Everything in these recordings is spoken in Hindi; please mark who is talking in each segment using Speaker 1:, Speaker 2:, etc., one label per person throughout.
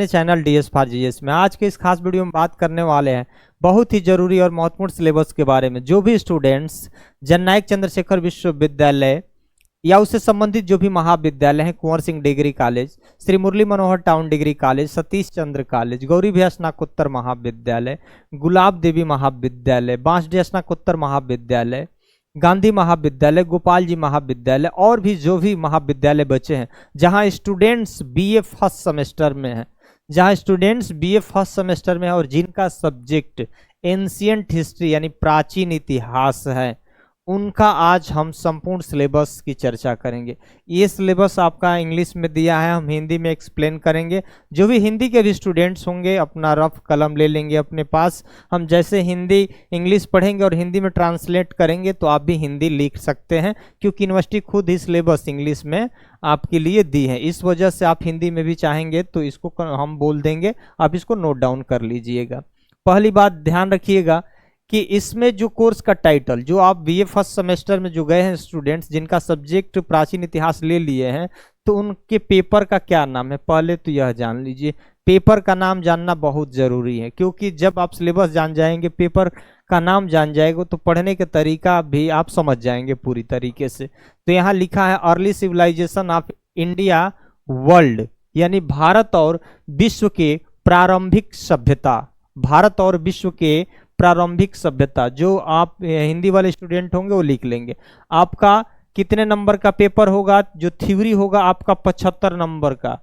Speaker 1: चैनल डीएस फॉर जीएस में आज के इस खास वीडियो में बात करने वाले हैं बहुत ही जरूरी और महत्वपूर्ण सिलेबस के बारे में। जो भी स्टूडेंट्स जननायक चंद्रशेखर विश्वविद्यालय या उससे संबंधित जो भी महाविद्यालय हैं, Kunwar Singh degree college, Shri Murli Manohar town degree college, Satish Chandra college, Gauri भैया स्नातकोत्तर महाविद्यालय, गुलाब देवी महाविद्यालय, बांसडीह स्नातकोत्तर महाविद्यालय, गांधी महाविद्यालय, गोपाल जी महाविद्यालय और भी जो भी महाविद्यालय बचे हैं जहां स्टूडेंट्स बीए फर्स्ट सेमेस्टर में हैं, और जिनका सब्जेक्ट एंशिएंट हिस्ट्री यानी प्राचीन इतिहास है, उनका आज हम संपूर्ण सिलेबस की चर्चा करेंगे। ये सिलेबस आपका इंग्लिश में दिया है, हम हिंदी में एक्सप्लेन करेंगे। जो भी हिंदी के भी स्टूडेंट्स होंगे अपना रफ कलम ले लेंगे अपने पास। हम जैसे हिंदी इंग्लिश पढ़ेंगे और हिंदी में ट्रांसलेट करेंगे तो आप भी हिंदी लिख सकते हैं, क्योंकि यूनिवर्सिटी खुद ही सिलेबस इंग्लिश में आपके लिए दी है। इस वजह से आप हिंदी में भी चाहेंगे तो इसको हम बोल देंगे, आप इसको नोट डाउन कर लीजिएगा। पहली बात ध्यान रखिएगा कि इसमें जो कोर्स का टाइटल, जो आप बीए फर्स्ट सेमेस्टर में जो गए हैं स्टूडेंट्स जिनका सब्जेक्ट प्राचीन इतिहास ले लिए हैं, तो उनके पेपर का क्या नाम है पहले तो यह जान लीजिए। पेपर का नाम जानना बहुत ज़रूरी है, क्योंकि जब आप सिलेबस जान जाएंगे, पेपर का नाम जान जाएगा, तो पढ़ने का तरीका भी आप समझ जाएंगे पूरी तरीके से। तो यहाँ लिखा है early civilisation of India world, यानी भारत और विश्व के प्रारंभिक सभ्यता। भारत और विश्व के प्रारंभिक सभ्यता, जो आप हिंदी वाले स्टूडेंट होंगे वो लिख लेंगे। आपका कितने नंबर का पेपर होगा? जो थ्योरी होगा आपका 75 नंबर का।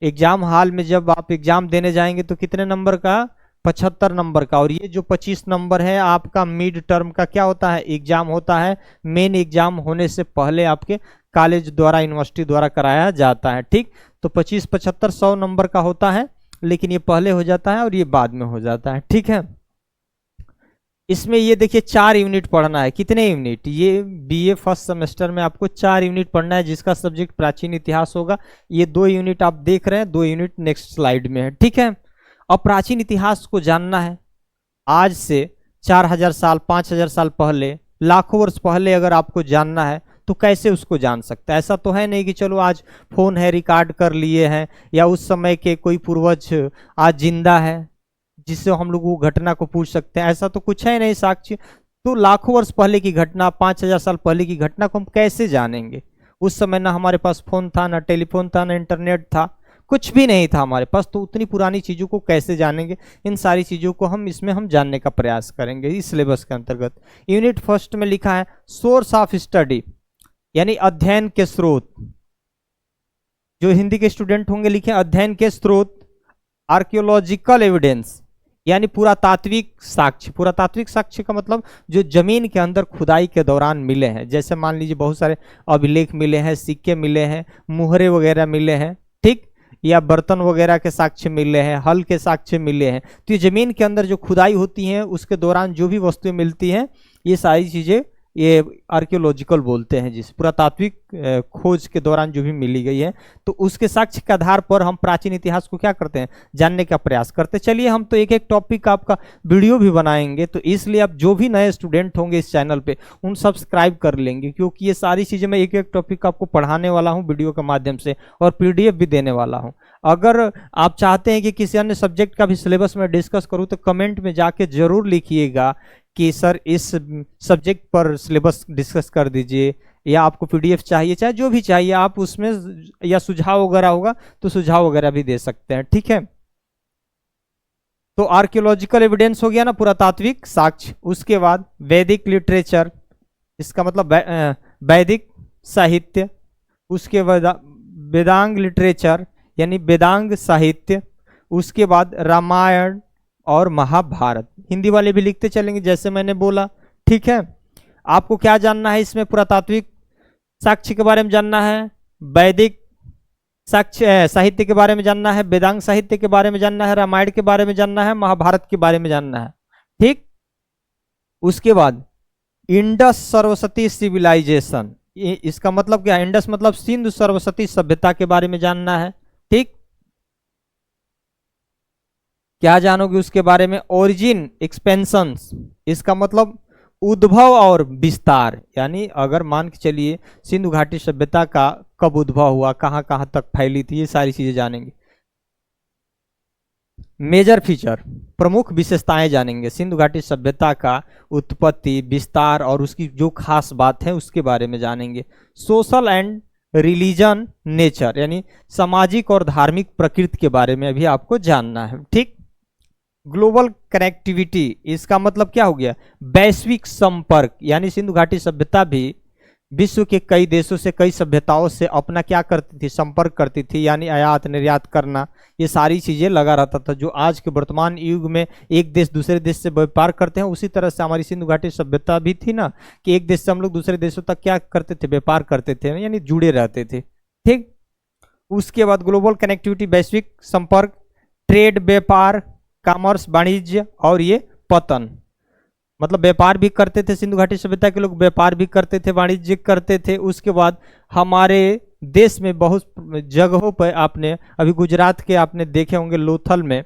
Speaker 1: एग्जाम हॉल में जब आप एग्जाम देने जाएंगे तो कितने नंबर का? 75 नंबर का। और ये जो 25 नंबर है आपका मिड टर्म का क्या होता है? एग्जाम होता है। मेन एग्जाम होने से पहले आपके कॉलेज द्वारा, यूनिवर्सिटी द्वारा कराया जाता है। ठीक, तो 25, 75, 100 नंबर का होता है, लेकिन ये पहले हो जाता है और ये बाद में हो जाता है। ठीक है, इसमें ये देखिए 4 यूनिट पढ़ना है। कितने यूनिट? ये बीए फर्स्ट सेमेस्टर में आपको 4 यूनिट पढ़ना है, जिसका सब्जेक्ट प्राचीन इतिहास होगा। ये 2 यूनिट आप देख रहे हैं, 2 यूनिट नेक्स्ट स्लाइड में है। ठीक है, अब प्राचीन इतिहास को जानना है। आज से 4000 साल, 5000 साल पहले, लाखों वर्ष पहले अगर आपको जानना है तो कैसे उसको जान सकता है? ऐसा तो है नहीं कि चलो आज फोन है रिकॉर्ड कर लिए हैं, या उस समय के कोई पूर्वज आज जिंदा है जिससे हम लोग वो घटना को पूछ सकते हैं। ऐसा तो कुछ है नहीं साक्ष्य। तो लाखों वर्ष पहले की घटना, 5000 साल पहले की घटना को हम कैसे जानेंगे? उस समय ना हमारे पास फोन था, ना टेलीफोन था, ना इंटरनेट था, कुछ भी नहीं था हमारे पास। तो उतनी पुरानी चीज़ों को कैसे जानेंगे? इन सारी चीज़ों को हम इसमें हम जानने का प्रयास करेंगे इस सिलेबस के अंतर्गत। यूनिट फर्स्ट में लिखा है सोर्स ऑफ स्टडी, यानी अध्ययन के स्रोत। जो हिंदी के स्टूडेंट होंगे लिखे अध्ययन के स्रोत। आर्कियोलॉजिकल एविडेंस, यानी पुरातात्विक साक्ष्य। पुरातात्विक साक्ष्य का मतलब जो जमीन के अंदर खुदाई के दौरान मिले हैं। जैसे मान लीजिए बहुत सारे अभिलेख मिले हैं, सिक्के मिले हैं, मुहरे वगैरह मिले हैं, ठीक, या बर्तन वगैरह के साक्ष्य मिले हैं, हल के साक्ष्य मिले हैं। तो ये जमीन के अंदर जो खुदाई होती है उसके दौरान जो भी वस्तुएं मिलती हैं, ये सारी चीजें ये आर्कियोलॉजिकल बोलते हैं, जिस पुरातात्विक खोज के दौरान जो भी मिली गई है, तो उसके साक्ष्य के आधार पर हम प्राचीन इतिहास को क्या करते हैं? जानने का प्रयास करते हैं। चलिए, हम तो एक एक टॉपिक का आपका वीडियो भी बनाएंगे, तो इसलिए आप जो भी नए स्टूडेंट होंगे इस चैनल पे उन सब्सक्राइब कर लेंगे, क्योंकि ये सारी चीज़ें मैं एक एक टॉपिक आपको पढ़ाने वाला हूँ वीडियो के माध्यम से, और PDF भी देने वाला हूँ। अगर आप चाहते हैं कि किसी अन्य सब्जेक्ट का भी सिलेबस में डिस्कस करूँ तो कमेंट में जाके जरूर लिखिएगा कि सर इस सब्जेक्ट पर सिलेबस डिस्कस कर दीजिए, या आपको PDF चाहिए, चाहे जो भी चाहिए आप उसमें, या सुझाव वगैरह होगा तो सुझाव वगैरह भी दे सकते हैं। ठीक है, तो आर्कियोलॉजिकल एविडेंस हो गया ना, पुरातात्विक साक्ष्य। उसके बाद वैदिक लिटरेचर, इसका मतलब वैदिक साहित्य। उसके बाद वेदांग लिटरेचर, यानी वेदांग साहित्य। उसके बाद रामायण और महाभारत। हिंदी वाले भी लिखते चलेंगे जैसे मैंने बोला। ठीक है, आपको क्या जानना है इसमें? पुरातात्विक साक्ष्य के बारे में जानना है, वैदिक साक्ष्य साहित्य के बारे में जानना है, वेदांग साहित्य के बारे में जानना है, रामायण के बारे में जानना है, महाभारत के बारे में जानना है। ठीक, उसके बाद इंडस सरस्वती सिविलाइजेशन, इसका मतलब क्या है? इंडस मतलब सिंधु सरस्वती सभ्यता के बारे में जानना है। ठीक, क्या जानोगे उसके बारे में? ओरिजिन एक्सपेंशंस, इसका मतलब उद्भव और विस्तार, यानी अगर मान के चलिए सिंधु घाटी सभ्यता का कब उद्भव हुआ, कहाँ कहाँ तक फैली थी, ये सारी चीजें जानेंगे। मेजर फीचर, प्रमुख विशेषताएं जानेंगे। सिंधु घाटी सभ्यता का उत्पत्ति, विस्तार और उसकी जो खास बात है उसके बारे में जानेंगे। सोशल एंड रिलीजन नेचर, यानी सामाजिक और धार्मिक प्रकृति के बारे में भी आपको जानना है। ठीक। ग्लोबल कनेक्टिविटी, इसका मतलब क्या हो गया, वैश्विक संपर्क, यानी सिंधु घाटी सभ्यता भी विश्व के कई देशों से, कई सभ्यताओं से अपना क्या करती थी, संपर्क करती थी, यानी आयात निर्यात करना, ये सारी चीजें लगा रहता था। जो आज के वर्तमान युग में एक देश दूसरे देश से व्यापार करते हैं, उसी तरह से हमारी सिंधु घाटी सभ्यता भी थी ना, कि एक देश से हम लोग दूसरे देशों तक क्या करते थे, व्यापार करते थे, यानी जुड़े रहते थे। ठीक। उसके बाद ग्लोबल कनेक्टिविटी, वैश्विक संपर्क, ट्रेड, व्यापार, कॉमर्स, वाणिज्य, और ये पतन, मतलब व्यापार भी करते थे सिंधु घाटी सभ्यता के लोग, व्यापार भी करते थे, वाणिज्य करते थे। उसके बाद हमारे देश में बहुत जगहों पर, आपने अभी गुजरात के आपने देखे होंगे लोथल में,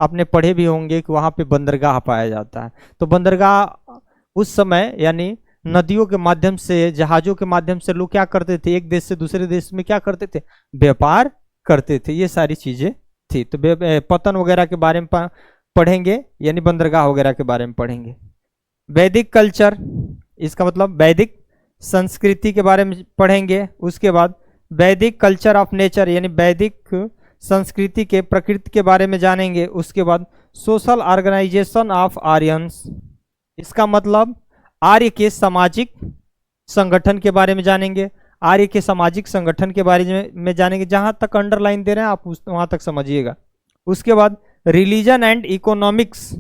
Speaker 1: आपने पढ़े भी होंगे कि वहाँ पे बंदरगाह पाया जाता है। तो बंदरगाह उस समय यानी नदियों के माध्यम से, जहाजों के माध्यम से लोग क्या करते थे, एक देश से दूसरे देश में क्या करते थे, व्यापार करते थे। ये सारी चीजें थी। तो पतन वगैरह के बारे में पढ़ेंगे, यानी बंदरगाह वगैरह के बारे में पढ़ेंगे। वैदिक कल्चर, इसका मतलब वैदिक संस्कृति के बारे में पढ़ेंगे। उसके बाद वैदिक कल्चर ऑफ नेचर, यानी वैदिक संस्कृति के प्रकृति के बारे में जानेंगे। उसके बाद सोशल ऑर्गेनाइजेशन ऑफ आर्यंस, इसका मतलब आर्य के सामाजिक संगठन के बारे में जानेंगे। आर्य के सामाजिक संगठन के बारे में जानेंगे। जहां तक अंडरलाइन दे रहे हैं आप वहां तक समझिएगा। उसके बाद रिलीजन एंड इकोनॉमिक्स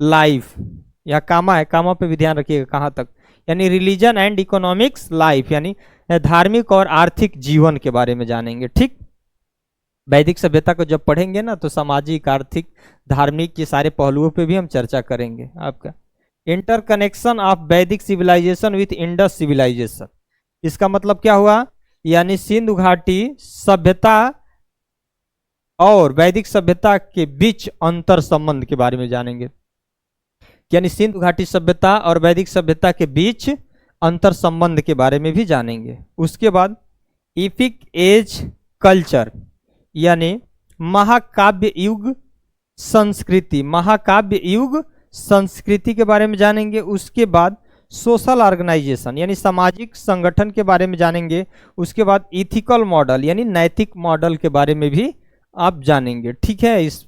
Speaker 1: लाइफ, या कामा है, कामा पे भी ध्यान रखिएगा कहाँ तक, यानी रिलीजन एंड इकोनॉमिक्स लाइफ, यानी धार्मिक और आर्थिक जीवन के बारे में जानेंगे। ठीक। वैदिक सभ्यता को जब पढ़ेंगे ना, तो सामाजिक, आर्थिक, धार्मिक के सारे पहलुओं पे भी हम चर्चा करेंगे। आपका इंटरकनेक्शन ऑफ वैदिक सिविलाइजेशन विथ इंडस सिविलाइजेशन, इसका मतलब क्या हुआ, यानी सिंधु घाटी सभ्यता और वैदिक सभ्यता के बीच अंतर संबंध के बारे में जानेंगे। यानी सिंधु घाटी सभ्यता और वैदिक सभ्यता के बीच अंतर संबंध के बारे में भी जानेंगे। उसके बाद इपिक एज कल्चर, यानी महाकाव्य युग संस्कृति, महाकाव्य युग संस्कृति के बारे में जानेंगे। उसके बाद सोशल ऑर्गेनाइजेशन, यानी सामाजिक संगठन के बारे में जानेंगे। उसके बाद इथिकल मॉडल, यानी नैतिक मॉडल के बारे में भी आप जानेंगे। ठीक है। इस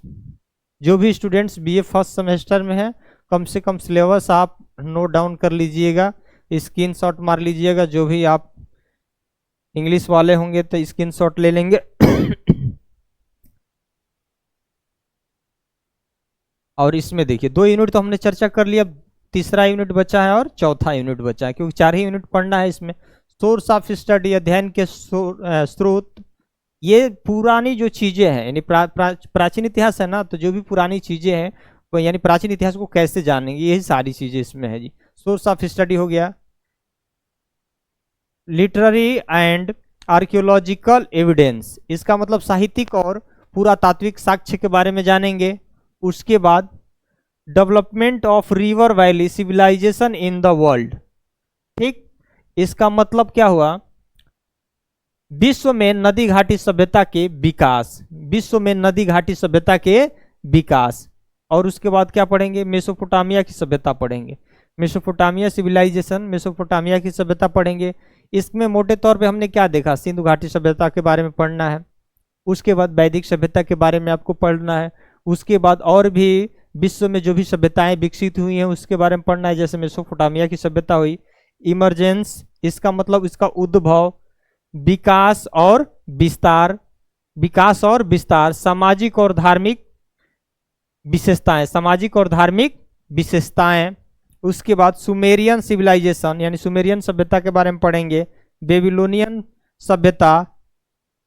Speaker 1: जो भी स्टूडेंट्स बीए फर्स्ट सेमेस्टर में हैं, कम से कम सिलेबस आप नोट डाउन कर लीजिएगा, स्क्रीनशॉट मार लीजिएगा। जो भी आप इंग्लिश वाले होंगे तो स्क्रीनशॉट ले लेंगे। और इसमें देखिए 2 यूनिट तो हमने चर्चा कर लिया, तीसरा यूनिट बचा है और चौथा यूनिट बचा है, क्योंकि 4 ही यूनिट पढ़ना है इसमें। सोर्स ऑफ स्टडी, अध्ययन के स्रोत, ये पुरानी जो चीजें हैं, यानी प्राचीन इतिहास है ना, तो जो भी पुरानी चीजें हैं, यानी प्राचीन इतिहास को कैसे जानेंगे, यही सारी चीजें इसमें है जी। सोर्स ऑफ स्टडी हो गया। लिटरेरी एंड आर्कियोलॉजिकल एविडेंस, इसका मतलब साहित्यिक और पुरातात्विक साक्ष्य के बारे में जानेंगे। उसके बाद development of river valley civilization in the world. ठीक। इसका मतलब क्या हुआ, विश्व में नदी घाटी सभ्यता के विकास, विश्व में नदी घाटी सभ्यता के विकास। और उसके बाद क्या पढ़ेंगे, मेसोपोटामिया की सभ्यता पढ़ेंगे, मेसोपोटामिया सिविलाइजेशन, मेसोपोटामिया की सभ्यता पढ़ेंगे। इसमें मोटे तौर पे हमने क्या देखा, सिंधु घाटी सभ्यता के बारे में पढ़ना है। उसके बाद वैदिक सभ्यता के बारे में आपको पढ़ना है। उसके बाद और भी विश्व में जो भी सभ्यताएं विकसित हुई हैं उसके बारे में पढ़ना है, जैसे मेसोपोटामिया की सभ्यता हुई। इमरजेंस, इसका मतलब इसका उद्भव, विकास और विस्तार, विकास और विस्तार, सामाजिक और धार्मिक विशेषताएं, सामाजिक और धार्मिक विशेषताएं। उसके बाद सुमेरियन सिविलाइजेशन, यानी सुमेरियन सभ्यता के बारे में पढ़ेंगे। बेबीलोनियन सभ्यता,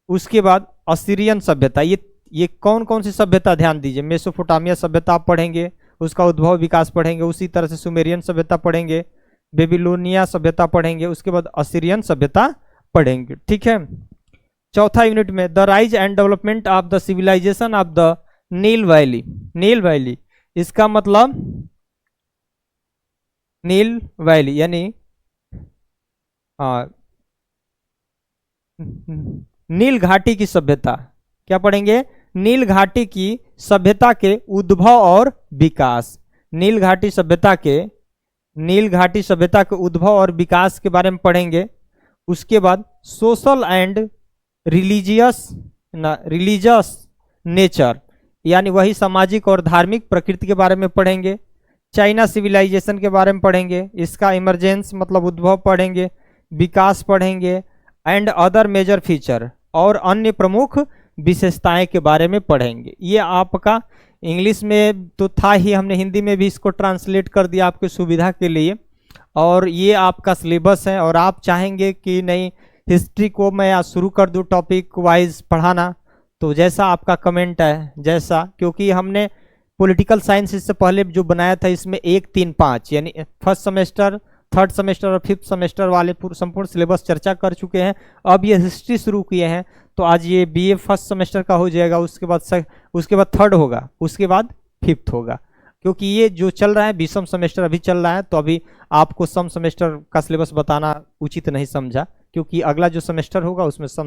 Speaker 1: उसके बाद असीरियन सभ्यता। ये कौन कौन सी सभ्यता, ध्यान दीजिए। मेसोपोटामिया सभ्यता आप पढ़ेंगे, उसका उद्भव विकास पढ़ेंगे। उसी तरह से सुमेरियन सभ्यता पढ़ेंगे, बेबीलोनिया सभ्यता पढ़ेंगे, उसके बाद असीरियन सभ्यता पढ़ेंगे। ठीक है। चौथा यूनिट में the rise and development of the civilization of the Nile valley. Nile valley, इसका मतलब नील वैली यानी नील घाटी की सभ्यता। क्या पढ़ेंगे, नील घाटी की सभ्यता के उद्भव और विकास। नील घाटी सभ्यता के उद्भव और विकास के बारे में पढ़ेंगे। उसके बाद सोशल एंड रिलीजियस नेचर, यानी वही सामाजिक और धार्मिक प्रकृति के बारे में पढ़ेंगे। चाइना सिविलाइजेशन के बारे में पढ़ेंगे, इसका इमरजेंस मतलब उद्भव पढ़ेंगे, विकास पढ़ेंगे, एंड अदर मेजर फीचर, और अन्य प्रमुख विशेषताएं के बारे में पढ़ेंगे। ये आपका इंग्लिश में तो था ही, हमने हिंदी में भी इसको ट्रांसलेट कर दिया आपकी सुविधा के लिए। और ये आपका सिलेबस है, और आप चाहेंगे कि नहीं हिस्ट्री को मैं शुरू कर दूं टॉपिक वाइज पढ़ाना, तो जैसा आपका कमेंट है, जैसा, क्योंकि हमने पॉलिटिकल साइंस इससे पहले जो बनाया था इसमें 1, 3, 5 यानी फर्स्ट सेमेस्टर, थर्ड सेमेस्टर और फिफ्थ सेमेस्टर वाले संपूर्ण सिलेबस चर्चा कर चुके हैं। अब ये हिस्ट्री शुरू किए हैं, तो आज ये बीए फर्स्ट सेमेस्टर का हो जाएगा, उसके बाद थर्ड होगा, उसके बाद फिफ्थ होगा। क्योंकि ये जो चल रहा है 20वां सेमेस्टर अभी चल रहा है, तो अभी आपको सम सेमेस्टर का सिलेबस बताना उचित नहीं समझा, क्योंकि अगला जो सेमेस्टर होगा उसमें सम